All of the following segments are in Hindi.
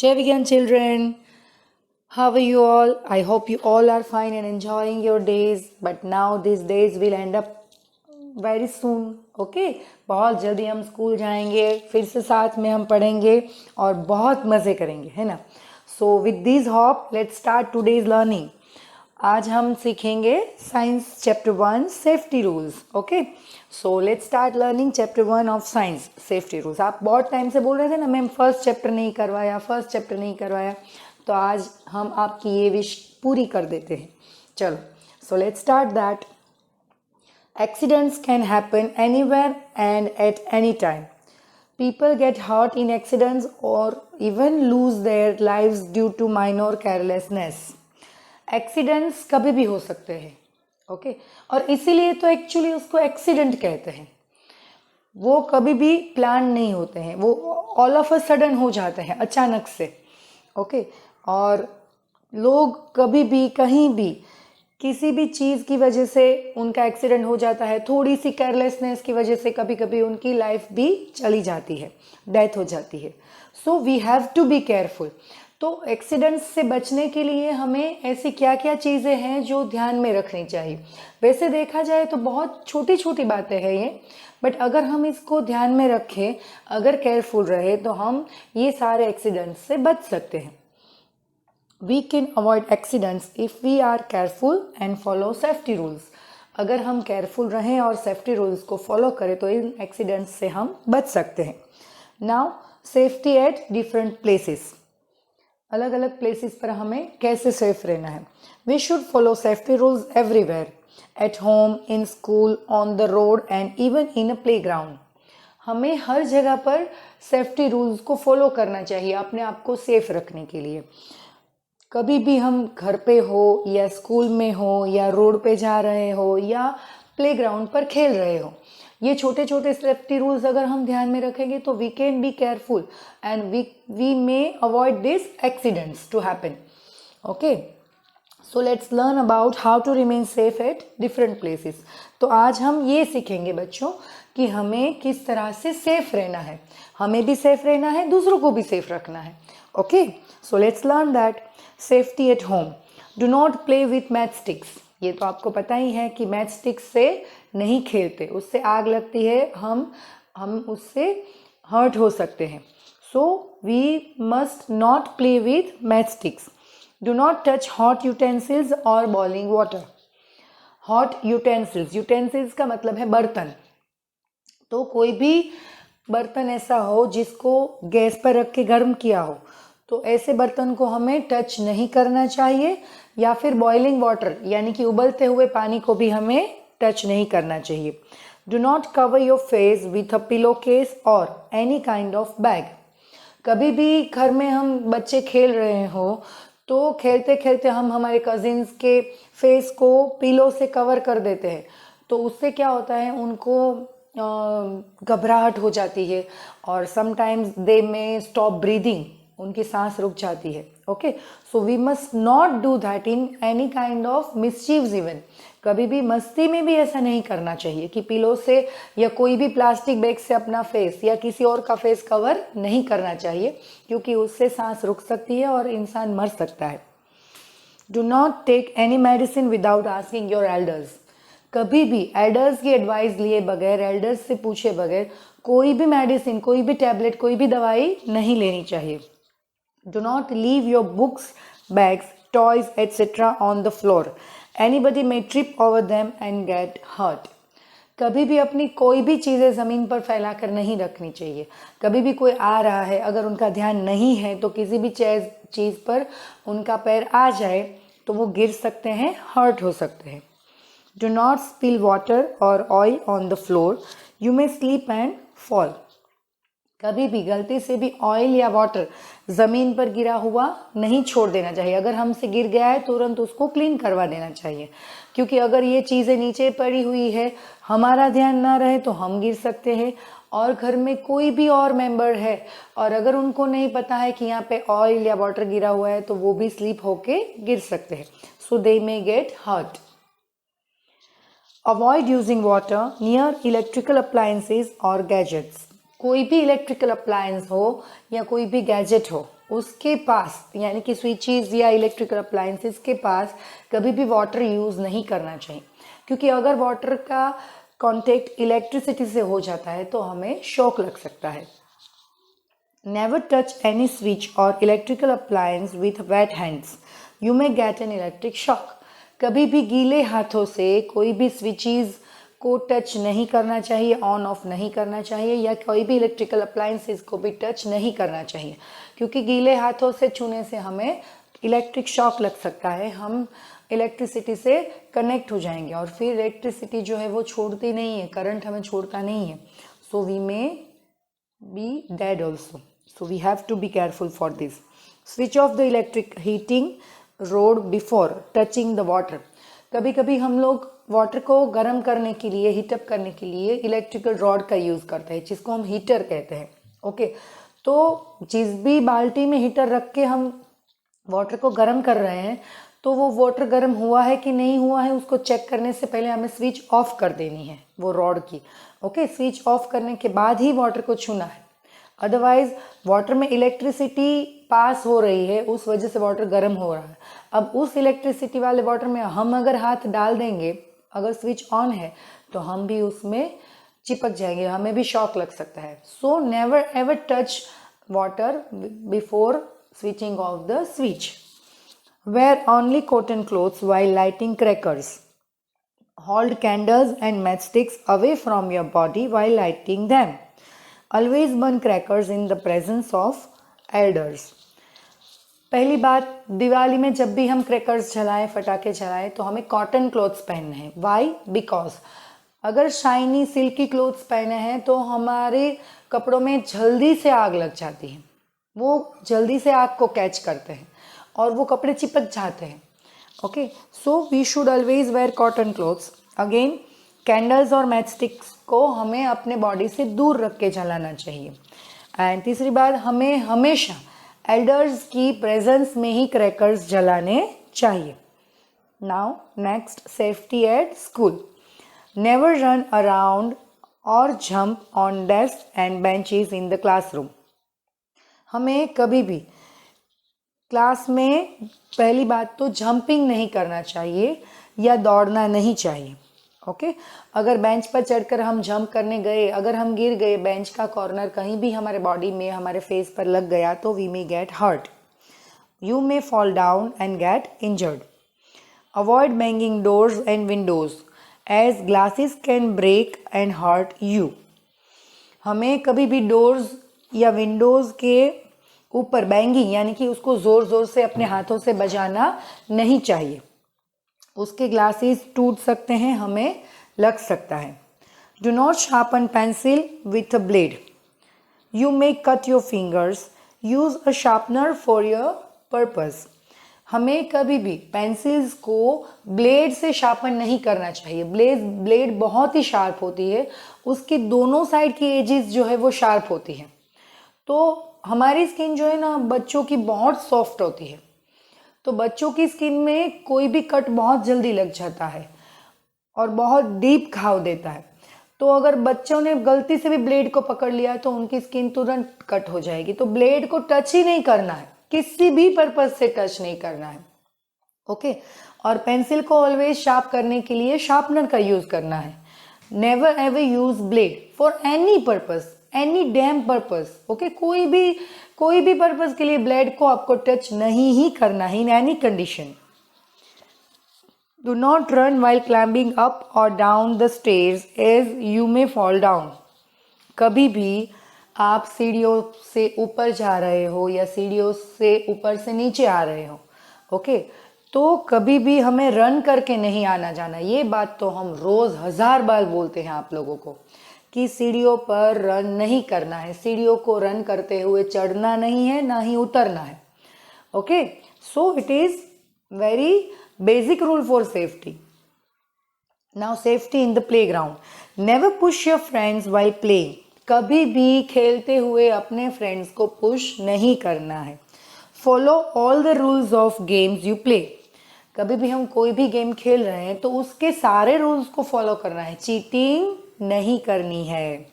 Jai Vigyan children, how are you all? I hope you all are fine and enjoying your days. But now these days will end up very soon. Okay? बहुत जल्दी हम स्कूल जाएंगे, फिर से साथ में हम पढ़ेंगे और बहुत मज़े करेंगे, है ना? So with this hope, let's start today's learning. आज हम सीखेंगे science chapter 1 safety rules. Okay, so let's start learning chapter 1 of science safety rules. आप बहुत टाइम से बोल रहे थे ना मैम फर्स्ट चैप्टर नहीं करवाया, तो आज हम आपकी ये विश पूरी कर देते हैं. चलो, so let's start that. Accidents can happen anywhere and at any time. People get hurt in accidents or even lose their lives due to minor carelessness. Accidents कभी भी हो सकते हैं. ओके, और इसीलिए तो एक्चुअली उसको एक्सीडेंट कहते हैं. वो कभी भी प्लान नहीं होते हैं, वो ऑल ऑफ अ सडन हो जाते हैं, अचानक से. ओके, और लोग कभी भी कहीं भी किसी भी चीज़ की वजह से उनका एक्सीडेंट हो जाता है. थोड़ी सी केयरलेसनेस की वजह से कभी कभी उनकी लाइफ भी चली जाती है, डेथ हो जाती है. So we have to be careful. तो एक्सीडेंट्स से बचने के लिए हमें ऐसी क्या क्या चीज़ें हैं जो ध्यान में रखनी चाहिए. वैसे देखा जाए तो बहुत छोटी छोटी बातें हैं ये, बट अगर हम इसको ध्यान में रखें, अगर केयरफुल रहे तो हम ये सारे एक्सीडेंट्स से बच सकते हैं. We can avoid accidents if we are careful and follow safety rules. अगर हम केयरफुल रहें और सेफ्टी रूल्स को फॉलो करें तो इन एक्सीडेंट्स से हम बच सकते हैं. Now safety at different places. अलग अलग प्लेसेस पर हमें कैसे सेफ रहना है. We should follow safety rules everywhere, at home, in school, on the road and even in a playground. हमें हर जगह पर सेफ्टी रूल्स को फॉलो करना चाहिए अपने आप को सेफ रखने के लिए. कभी भी हम घर पे हो या स्कूल में हो या रोड पे जा रहे हो या प्लेग्राउंड पर खेल रहे हो, ये छोटे छोटे सेफ्टी रूल्स अगर हम ध्यान में रखेंगे तो we can be careful and we may avoid this accidents to happen. Okay, so let's learn about how to remain safe at different places. तो आज हम ये सीखेंगे बच्चों कि हमें किस तरह से सेफ रहना है. हमें भी सेफ रहना है, दूसरों को भी सेफ रखना है. Okay, so let's learn that. Safety at home. Do not play with match sticks. ये तो आपको पता ही है कि मैच स्टिक्स से नहीं खेलते, उससे आग लगती है, हम उससे हर्ट हो सकते हैं. So we must not play with matchsticks. Do not touch hot utensils और boiling water. Hot utensils, utensils का मतलब है बर्तन. तो कोई भी बर्तन ऐसा हो जिसको गैस पर रख के गर्म किया हो, तो ऐसे बर्तन को हमें टच नहीं करना चाहिए. या फिर बॉइलिंग वाटर यानी कि उबलते हुए पानी को भी हमें टच नहीं करना चाहिए. Do not cover your face with a pillow case और एनी काइंड ऑफ बैग. कभी भी घर में हम बच्चे खेल रहे हो तो खेलते खेलते हम हमारे कजिन्स के फेस को पिलो से कवर कर देते हैं, तो उससे क्या होता है, उनको घबराहट हो जाती है और sometimes they may stop breathing, उनकी सांस रुक जाती है. Okay, so we must not do that in any kind of मिसचीव्स. इवन कभी भी मस्ती में भी ऐसा नहीं करना चाहिए कि पिलो से या कोई भी प्लास्टिक बैग से अपना फेस या किसी और का फेस कवर नहीं करना चाहिए, क्योंकि उससे सांस रुक सकती है और इंसान मर सकता है. Do not take any medicine without asking your elders. कभी भी एल्डर्स की एडवाइस लिए बगैर, एल्डर्स से पूछे बगैर कोई भी मेडिसिन, कोई भी टैबलेट, कोई भी दवाई नहीं लेनी चाहिए. Do not leave your books, bags, toys, etc. on the floor. Anybody may trip over them and get hurt. कभी भी अपनी कोई भी चीज़ें ज़मीन पर फैलाकर नहीं रखनी चाहिए. कभी भी कोई आ रहा है, अगर उनका ध्यान नहीं है तो किसी भी चीज़ पर उनका पैर आ जाए तो वो गिर सकते हैं, हर्ट हो सकते हैं. Do not spill water or oil on the floor. You may slip and fall. कभी भी गलती से भी ऑयल या वाटर ज़मीन पर गिरा हुआ नहीं छोड़ देना चाहिए. अगर हमसे गिर गया है तुरंत उसको क्लीन करवा देना चाहिए, क्योंकि अगर ये चीज़ें नीचे पड़ी हुई है, हमारा ध्यान ना रहे तो हम गिर सकते हैं. और घर में कोई भी और मेंबर है और अगर उनको नहीं पता है कि यहाँ पे ऑयल या वाटर गिरा हुआ है तो वो भी स्लिप होके गिर सकते हैं. So they may get hurt. Avoid using water near electrical appliances और गैजेट्स. कोई भी इलेक्ट्रिकल अप्लायंस हो या कोई भी गैजेट हो, उसके पास यानी कि स्विचेस या इलेक्ट्रिकल अप्लायंसेस के पास कभी भी वाटर यूज़ नहीं करना चाहिए, क्योंकि अगर वाटर का कांटेक्ट इलेक्ट्रिसिटी से हो जाता है तो हमें शॉक लग सकता है। Never touch any switch or electrical appliance with wet hands. You may get an electric shock. कभी भी गीले हाथों से कोई भी स्विचेस को टच नहीं करना चाहिए, ऑन ऑफ नहीं करना चाहिए, या कोई भी इलेक्ट्रिकल अप्लायंसेस को भी टच नहीं करना चाहिए, क्योंकि गीले हाथों से छूने से हमें इलेक्ट्रिक शॉक लग सकता है। हम इलेक्ट्रिसिटी से कनेक्ट हो जाएंगे और फिर इलेक्ट्रिसिटी जो है वो छोड़ती नहीं है, करंट हमें छोड़ता नहीं है। So we may be dead also, so we have to be careful for this. Switch off the electric heating rod before touching the water. कभी कभी हम लोग वाटर को गर्म करने के लिए, हीटअप करने के लिए इलेक्ट्रिकल रॉड का यूज़ करते हैं, जिसको हम हीटर कहते हैं। ओके, तो जिस भी बाल्टी में हीटर रख के हम वाटर को गर्म कर रहे हैं, तो वो वाटर गर्म हुआ है कि नहीं हुआ है उसको चेक करने से पहले हमें स्विच ऑफ कर देनी है वो रॉड की। ओके, स्विच ऑफ करने के बाद ही वाटर को छूना है, अदरवाइज वाटर में इलेक्ट्रिसिटी पास हो रही है, उस वजह से वाटर गर्म हो रहा है। अब उस इलेक्ट्रिसिटी वाले वाटर में हम अगर हाथ डाल देंगे, अगर स्विच ऑन है, तो हम भी उसमें चिपक जाएंगे, हमें भी शॉक लग सकता है। So never ever touch water before switching off the switch. Wear only cotton clothes while lighting crackers. Hold candles and matchsticks away from your body while lighting them. Always burn crackers in the presence of elders. पहली बात, दिवाली में जब भी हम क्रैकर्स जलाएं, फटाके जलाएं, तो हमें कॉटन क्लोथ्स पहनने हैं। वाई? बिकॉज अगर शाइनी सिल्की क्लोथ्स पहने हैं तो हमारे कपड़ों में जल्दी से आग लग जाती है, वो जल्दी से आग को कैच करते हैं और वो कपड़े चिपक जाते हैं। Okay, so we should always wear cotton clothes. Again, candles और मैच स्टिक्स को हमें अपने बॉडी से दूर रख के जलाना चाहिए। एंड तीसरी बात, हमें हमेशा एल्डर्स की प्रेजेंस में ही क्रैकर्स जलाने चाहिए। Now next, safety at school. Never run around और jump on desk and benches in the classroom. हमें कभी भी क्लास में पहली बात तो जंपिंग नहीं करना चाहिए या दौड़ना नहीं चाहिए। ओके, अगर बेंच पर चढ़कर हम जंप करने गए, अगर हम गिर गए, बेंच का कॉर्नर कहीं भी हमारे बॉडी में, हमारे फेस पर लग गया, तो we may get hurt. You may fall down and get injured. Avoid banging doors and windows as glasses can break and hurt you. हमें कभी भी डोर्स या विंडोज के ऊपर बैंगिंग यानी कि उसको ज़ोर ज़ोर से अपने हाथों से बजाना नहीं चाहिए, उसके ग्लासेस टूट सकते हैं, हमें लग सकता है। Do not sharpen pencil with a blade, you may cut your fingers, use a sharpener for your purpose. हमें कभी भी पेंसिल्स को ब्लेड से शार्पन नहीं करना चाहिए। ब्लेड बहुत ही शार्प होती है, उसकी दोनों साइड की एजेस जो है वो शार्प होती है। तो हमारी स्किन जो है ना, बच्चों की बहुत सॉफ्ट होती है, तो बच्चों की स्किन में कोई भी कट बहुत जल्दी लग जाता है और बहुत डीप घाव देता है। तो अगर बच्चों ने गलती से भी ब्लेड को पकड़ लिया तो उनकी स्किन तुरंत कट हो जाएगी। तो ब्लेड को टच ही नहीं करना है, किसी भी पर्पज से टच नहीं करना है। ओके, और पेंसिल को ऑलवेज शार्प करने के लिए शार्पनर का यूज करना है। Never ever use blade for any purpose, any damn purpose. Okay, कोई भी पर्पज के लिए ब्लेड को आपको टच नहीं ही करना है in any condition. Do not run while climbing up और down the stairs as you may fall down. कभी भी आप सीढ़ियों से ऊपर जा रहे हो या सीढ़ियों से ऊपर से नीचे आ रहे हो, ओके, तो कभी भी हमें रन करके नहीं आना जाना। ये बात तो हम रोज़ 1000 बार बोलते हैं आप लोगों को कि सीढ़ियों पर रन नहीं करना है, सीढ़ियों को रन करते हुए चढ़ना नहीं है, ना ही उतरना है। Okay, so it is very basic rule for safety. Now safety in the playground. Never push your friends while playing. कभी भी खेलते हुए अपने फ्रेंड्स को पुश नहीं करना है। Follow all the rules of games you play. कभी भी हम कोई भी गेम खेल रहे हैं तो उसके सारे रूल्स को फॉलो करना है, चीटिंग नहीं करनी है।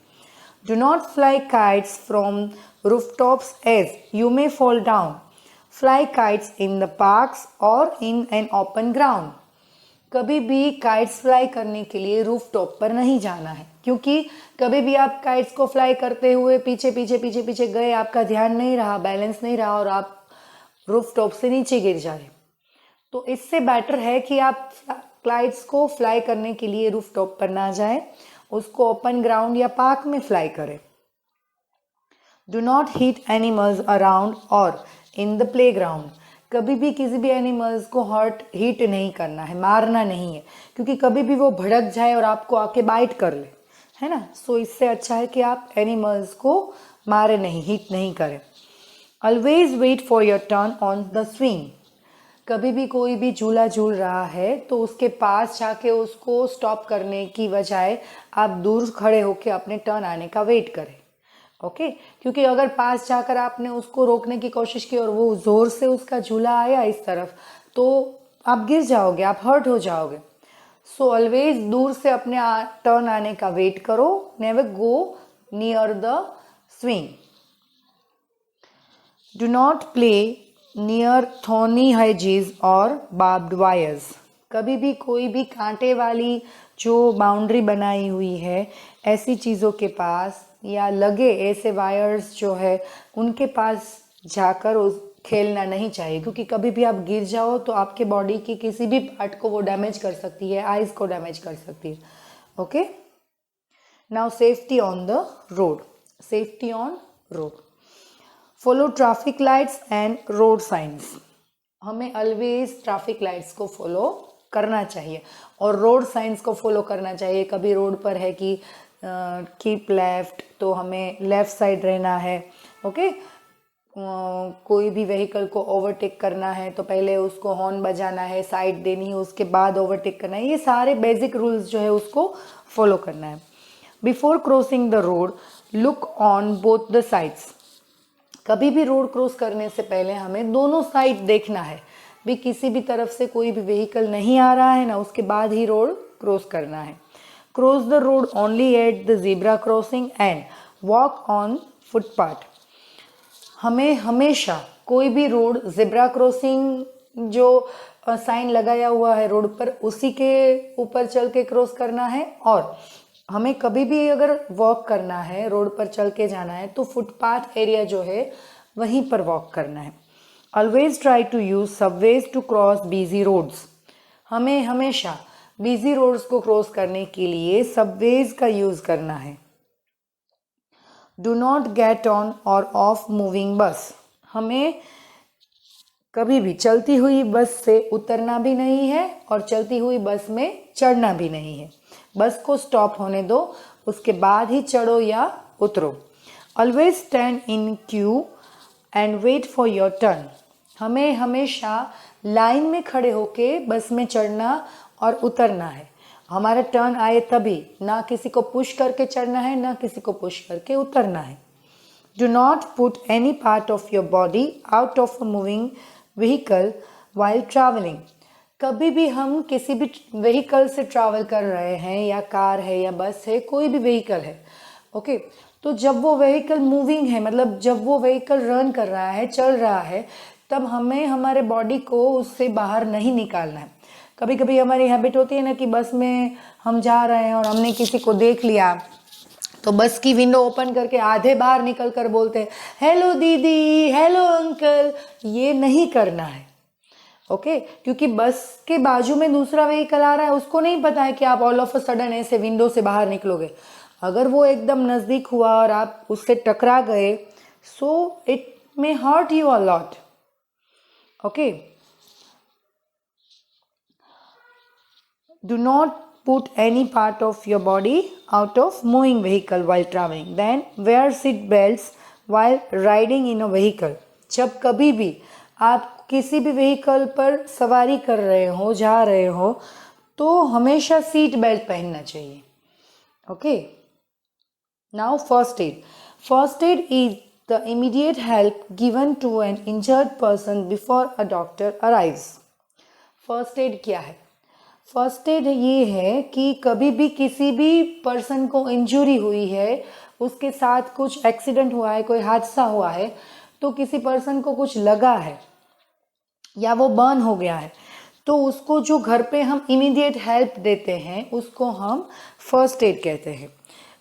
Do not fly kites from rooftops as you may fall down. Fly kites in the parks or in an open ground. कभी भी काइट्स फ्लाई करने के लिए रूफ टॉप पर नहीं जाना है, क्योंकि कभी भी आप काइट्स को फ्लाई करते हुए पीछे पीछे पीछे पीछे गए, आपका ध्यान नहीं रहा, बैलेंस नहीं रहा और आप रूफ टॉप से नीचे गिर जाए। तो इससे बेटर है कि आप काइट्स को फ्लाई करने के लिए रूफ टॉप पर ना जाए, उसको ओपन ग्राउंड या पार्क में फ्लाई करें। Do not hit animals around और इन द प्ले ग्राउंड। कभी भी किसी भी एनिमल्स को हिट नहीं करना है, मारना नहीं है, क्योंकि कभी भी वो भड़क जाए और आपको आके बाइट कर ले, है ना। सो इससे अच्छा है कि आप एनिमल्स को मारे नहीं, हिट नहीं करें। Always wait for your turn on the swing. कभी भी कोई भी झूला झूल रहा है तो उसके पास जाके उसको स्टॉप करने की बजाय आप दूर खड़े होकर अपने टर्न आने का वेट करें। ओके क्योंकि अगर पास जाकर आपने उसको रोकने की कोशिश की और वो ज़ोर से उसका झूला आया इस तरफ, तो आप गिर जाओगे, आप हर्ट हो जाओगे। सो ऑलवेज दूर से अपने टर्न आने का वेट करो। Never go near the swing. Do not play near thorny hedges और बार्ब्ड वायर्स। कभी भी कोई भी कांटे वाली जो बाउंड्री बनाई हुई है ऐसी चीज़ों के पास या लगे ऐसे वायर्स जो है उनके पास जाकर उस खेलना नहीं चाहिए, क्योंकि कभी भी आप गिर जाओ तो आपके बॉडी की किसी भी पार्ट को वो डैमेज कर सकती है, आइज को डैमेज कर सकती है। Okay now safety on the road. Safety on road. Follow traffic lights and road science. हमें ऑलवेज ट्रैफिक लाइट्स को फॉलो करना चाहिए और रोड साइंस को फॉलो करना चाहिए। कभी रोड पर है कि कीप लेफ्ट, तो हमें लेफ्ट साइड रहना है। ओके कोई भी व्हीकल को ओवरटेक करना है तो पहले उसको हॉर्न बजाना है, साइड देनी है, उसके बाद ओवरटेक करना है। ये सारे बेसिक रूल्स जो है उसको फॉलो करना है। Before crossing the road look on both the sides. कभी भी रोड क्रॉस करने से पहले हमें दोनों साइड देखना है, भी किसी भी तरफ से कोई भी व्हीकल नहीं आ रहा है ना, उसके बाद ही रोड क्रॉस करना है। Cross the road only at the zebra crossing and walk on footpath. हमें हमेशा कोई भी रोड ज़ेब्रा क्रॉसिंग जो साइन लगाया हुआ है रोड पर उसी के ऊपर चल के क्रॉस करना है, और हमें कभी भी अगर वॉक करना है, रोड पर चल के जाना है, तो फुटपाथ एरिया जो है वहीं पर वॉक करना है। Always try to use subways to cross busy roads. हमें हमेशा बिजी रोड्स को क्रॉस करने के लिए सबवेज का यूज़ करना है। डू नॉट गेट ऑन और ऑफ मूविंग बस। हमें कभी भी चलती हुई बस से उतरना भी नहीं है और चलती हुई बस में चढ़ना भी नहीं है। बस को स्टॉप होने दो, उसके बाद ही चढ़ो या उतरो। Always stand in queue and wait for your turn. हमें हमेशा लाइन में खड़े होके बस में चढ़ना और उतरना है। हमारा टर्न आए तभी, ना किसी को पुश करके चढ़ना है ना किसी को पुश करके उतरना है। Do not put any part of your body out of a moving vehicle while travelling. कभी भी हम किसी भी व्हीकल से ट्रैवल कर रहे हैं, या कार है या बस है, कोई भी व्हीकल है, ओके तो जब वो व्हीकल मूविंग है, मतलब जब वो व्हीकल रन कर रहा है, चल रहा है, तब हमें हमारे बॉडी को उससे बाहर नहीं निकालना है। कभी कभी हमारी हैबिट होती है ना कि बस में हम जा रहे हैं और हमने किसी को देख लिया तो बस की विंडो ओपन करके आधे बाहर निकल कर बोलते हैं हेलो दीदी, हेलो अंकल। ये नहीं करना है, ओके क्योंकि बस के बाजू में दूसरा व्हीकल आ रहा है, उसको नहीं पता है कि आप ऑल ऑफ अ सडन ऐसे विंडो से बाहर निकलोगे। अगर वो एकदम नज़दीक हुआ और आप उससे टकरा गए, so it may hurt you a lot. Okay Do not put any part of your body out of moving vehicle while traveling. Then wear seat belts while riding in a vehicle. जब कभी भी आप किसी भी व्हीकल पर सवारी कर रहे हो, जा रहे हो, तो हमेशा सीट बेल्ट पहनना चाहिए। Okay now first aid. First aid is the immediate help given to an injured person before a doctor arrives. First aid क्या है? फर्स्ट एड ये है कि कभी भी किसी भी पर्सन को इंजरी हुई है, उसके साथ कुछ एक्सीडेंट हुआ है, कोई हादसा हुआ है, तो किसी पर्सन को कुछ लगा है या वो बर्न हो गया है, तो उसको जो घर पे हम इमीडिएट हेल्प देते हैं उसको हम फर्स्ट एड कहते हैं।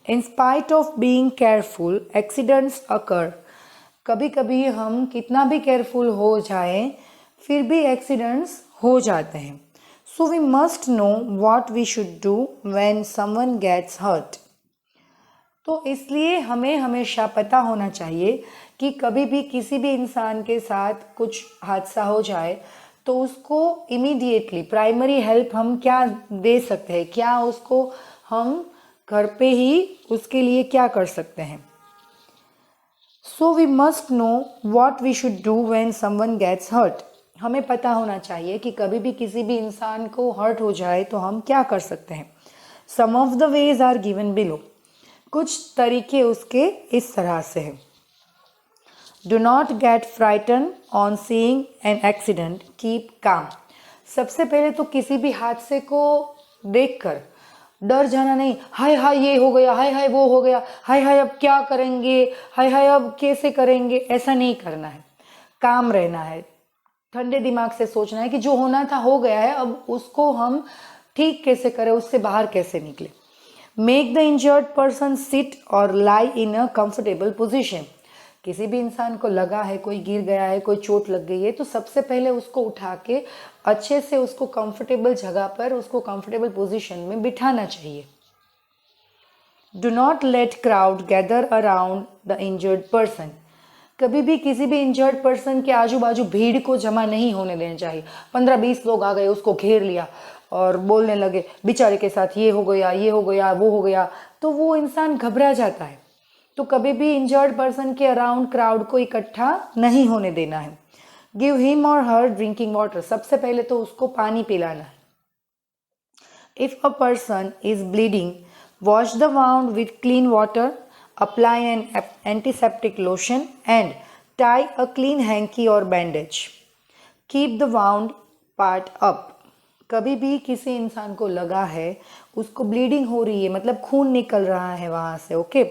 In spite of being careful accidents occur, कभी कभी हम कितना भी केयरफुल हो जाएं फिर भी एक्सीडेंट्स हो जाते हैं। So we must know what we should do when someone gets hurt. तो इसलिए हमें हमेशा पता होना चाहिए कि कभी भी किसी भी इंसान के साथ कुछ हादसा हो जाए तो उसको इमीडिएटली प्राइमरी हेल्प हम क्या दे सकते हैं, क्या उसको हम घर पे ही उसके लिए क्या कर सकते हैं। So we must know what we should do when someone gets hurt. हमें पता होना चाहिए कि कभी भी किसी भी इंसान को हर्ट हो जाए तो हम क्या कर सकते हैं। Some of the ways are given below, कुछ तरीके उसके इस तरह से हैं। Do not get frighten on seeing an accident, keep calm. सबसे पहले तो किसी भी हादसे को देखकर डर जाना नहीं, हाय हाय ये हो गया, हाय हाय वो हो गया, हाय हाय अब क्या करेंगे, हाय हाय अब कैसे करेंगे, ऐसा नहीं करना है। काम रहना है, ठंडे दिमाग से सोचना है कि जो होना था हो गया है, अब उसको हम ठीक कैसे करें, उससे बाहर कैसे निकले। Make the injured person sit और लाई इन अ कंफर्टेबल पोजिशन। किसी भी इंसान को लगा है, कोई गिर गया है, कोई चोट लग गई है, तो सबसे पहले उसको उठा के अच्छे से उसको कंफर्टेबल जगह पर, उसको कंफर्टेबल पोजीशन में बिठाना चाहिए। Do not let crowd gather around the injured person. कभी भी किसी भी इंजर्ड पर्सन के आजू बाजू भीड़ को जमा नहीं होने देना चाहिए। 15-20 लोग आ गए, उसको घेर लिया और बोलने लगे बेचारे के साथ ये हो गया, ये हो गया, वो हो गया, तो वो इंसान घबरा जाता है। तो कभी भी इंजर्ड पर्सन के अराउंड क्राउड को इकट्ठा नहीं होने देना है। गिव हिम और हर ड्रिंकिंग वाटर, सबसे पहले तो उसको पानी पिलाना है। If a person is bleeding, wash the wound with clean water, apply an antiseptic lotion and tie a clean hanky or bandage. Keep the wound part up. कभी भी किसी इंसान को लगा है, उसको ब्लीडिंग हो रही है, मतलब खून निकल रहा है वहाँ से, ओके,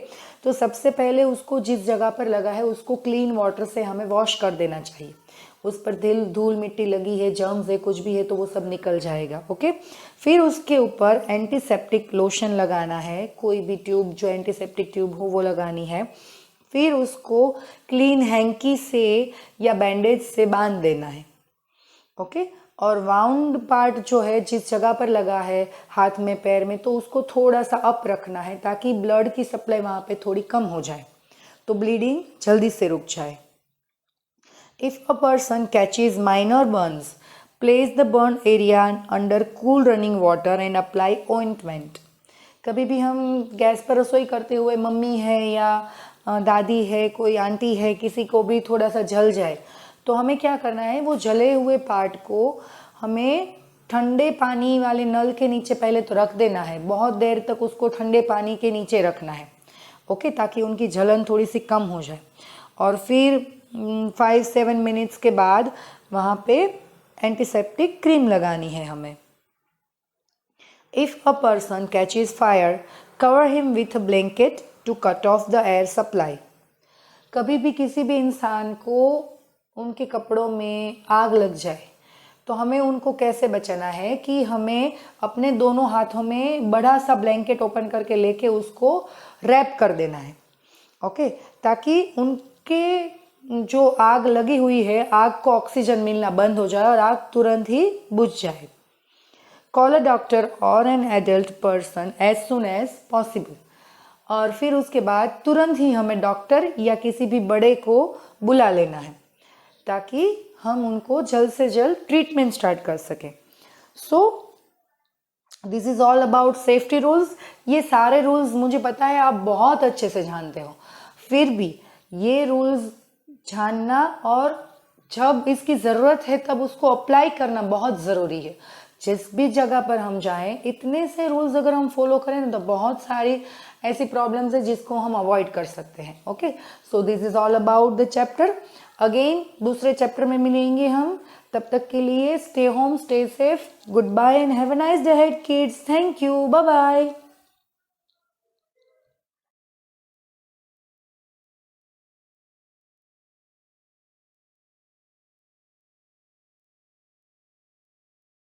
तो सबसे पहले उसको जिस जगह पर लगा है उसको क्लीन वाटर से हमें वॉश कर देना चाहिए। उस पर धूल मिट्टी लगी है, जर्म्स है, कुछ भी है तो वो सब निकल जाएगा, ओके। फिर उसके ऊपर एंटीसेप्टिक लोशन लगाना है, कोई भी ट्यूब जो एंटीसेप्टिक ट्यूब हो वो लगानी है। फिर उसको क्लीन हैंकी से या बैंडेज से बांध देना है, ओके। और वाउंड पार्ट जो है, जिस जगह पर लगा है हाथ में, पैर में, तो उसको थोड़ा सा अप रखना है ताकि ब्लड की सप्लाई वहाँ पे थोड़ी कम हो जाए, तो ब्लीडिंग जल्दी से रुक जाए। If a person catches minor burns, place the burn area under cool running water and apply ointment. कभी भी हम गैस पर रसोई करते हुए मम्मी है या दादी है, कोई आंटी है, किसी को भी थोड़ा सा जल जाए तो हमें क्या करना है, वो जले हुए पार्ट को हमें ठंडे पानी वाले नल के नीचे पहले तो रख देना है, बहुत देर तक उसको ठंडे पानी के नीचे रखना है, ओके, ताकि उनकी जलन थोड़ी सी कम हो जाए। और फिर 5-7 मिनट्स के बाद वहाँ पे एंटीसेप्टिक क्रीम लगानी है हमें। If a person catches fire, cover him with a blanket to cut off the air supply. कभी भी किसी भी इंसान को उनके कपड़ों में आग लग जाए तो हमें उनको कैसे बचाना है कि हमें अपने दोनों हाथों में बड़ा सा ब्लैंकेट ओपन करके लेके उसको रैप कर देना है, ओके, ताकि उनके जो आग लगी हुई है, आग को ऑक्सीजन मिलना बंद हो जाए और आग तुरंत ही बुझ जाए। कॉल अ डॉक्टर और an adult person as soon as possible. और फिर उसके बाद तुरंत ही हमें डॉक्टर या किसी भी बड़े को बुला लेना है ताकि हम उनको जल्द से जल्द ट्रीटमेंट स्टार्ट कर सकें। सो this is all about safety rules. ये सारे रूल्स मुझे पता है आप बहुत अच्छे से जानते हो, फिर भी ये रूल्स जानना और जब इसकी ज़रूरत है तब उसको अप्लाई करना बहुत ज़रूरी है। जिस भी जगह पर हम जाएं, इतने से रूल्स अगर हम फॉलो करें ना तो बहुत सारी ऐसी प्रॉब्लम्स है जिसको हम अवॉइड कर सकते हैं, okay. So this is all about the chapter. Again दूसरे चैप्टर में मिलेंगे हम तब तक के लिए stay home, stay safe, good bye and have a nice day ahead kids. Thank you, bye bye.